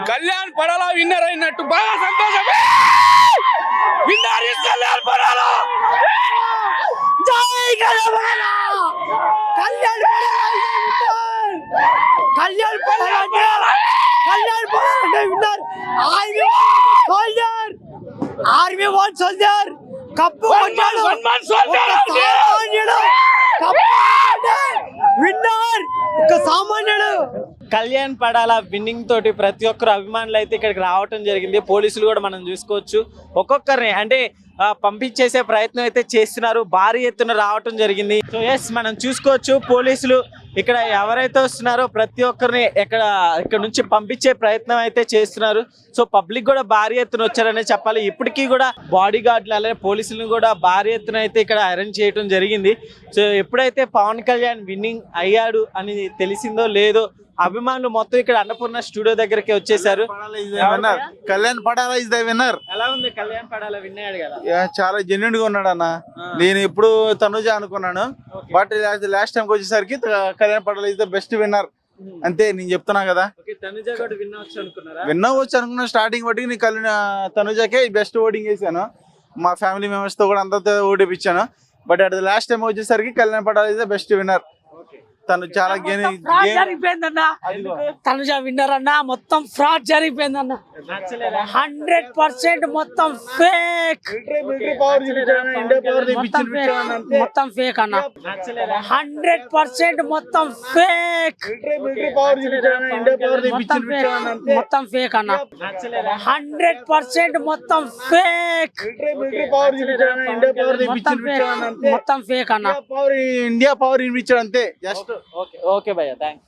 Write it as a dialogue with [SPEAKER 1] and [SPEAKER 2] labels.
[SPEAKER 1] కళ్యాణ్ పడాలా winner అయినట్టు బాగా సంతోషం. విన్నర్ ఇస్ కళ్యాణ్ పడాలా.
[SPEAKER 2] జై Kalyan. Kalyan Kalyan winner. Army one soldier cup winner. ఒక సామాన్యుడు.
[SPEAKER 3] కళ్యాణ్ పడాల విన్నింగ్ తోటి ప్రతి ఒక్కరు అభిమానులు అయితే ఇక్కడికి రావటం జరిగింది. పోలీసులు కూడా మనం చూసుకోవచ్చు ఒక్కొక్కరిని అంటే పంపించేసే ప్రయత్నం అయితే చేస్తున్నారు. భారీ ఎత్తున రావటం జరిగింది. సో ఎస్ మనం చూసుకోవచ్చు పోలీసులు ఇక్కడ ఎవరైతే వస్తున్నారో ప్రతి ఒక్కరిని ఇక్కడ నుంచి పంపించే ప్రయత్నం అయితే చేస్తున్నారు. సో పబ్లిక్ కూడా భారీ ఎత్తున వచ్చారనే చెప్పాలి. ఇప్పటికీ కూడా బాడీ గార్డులు అలాగే పోలీసులను కూడా భారీ ఎత్తున అయితే ఇక్కడ అరేంజ్ చేయడం జరిగింది. సో ఎప్పుడైతే పవన్ కళ్యాణ్ విన్నింగ్ అయ్యాడు అని తెలిసిందో లేదో అభిమానులు మొత్తం ఇక్కడ అన్నపూర్ణ స్టూడియో దగ్గరికి వచ్చేసారు.
[SPEAKER 4] కళ్యాణ్ పడాలా ఇస్ ద విన్నర్.
[SPEAKER 3] ఎలా ఉంది కళ్యాణ్ పడాల విన్ అయ్యాడు కదా?
[SPEAKER 4] చాలా జెన్యున్ గా ఉన్నాడు అన్న. నేను ఎప్పుడు తనుజ అనుకున్నాను, బట్ లాస్ట్ టైం వచ్చేసరికి కళ్యాణ్ పడాలా ఇస్ ద బెస్ట్ విన్నర్. అంతే నేను చెప్తున్నా కదా. విన్ అవ్వచ్చు అనుకున్నా. స్టార్టింగ్ బట్టి నేను తనుజకే బెస్ట్ ఓటింగ్ వేసాను. మా ఫ్యామిలీ మెంబర్స్ తో కూడా అందరితో ఓటిపించాను. But at the last time వచ్చేసరికి కళ్యాణ్ పడాలా ఇస్ ద బెస్ట్ విన్నర్. తను చాలా
[SPEAKER 2] జరిగిపోయిందన్న. తనుజ విన్నర్ అన్న. మొత్తం ఫ్రాడ్ జరిగిపోయిందన్న. 100% మొత్తం ఫేక్. మొత్తం ఫేక్ అన్న. 100% మొత్తం ఫేక్. మొత్తం ఫేక్ అన్న. 100% మొత్తం ఫేక్. మొత్తం ఫేక్ అన్న.
[SPEAKER 4] ఇండియా పవర్ ఇన్పించాడు అంతే. జస్ట్
[SPEAKER 3] ఓకే భయ్యా థ్యాంక్స్.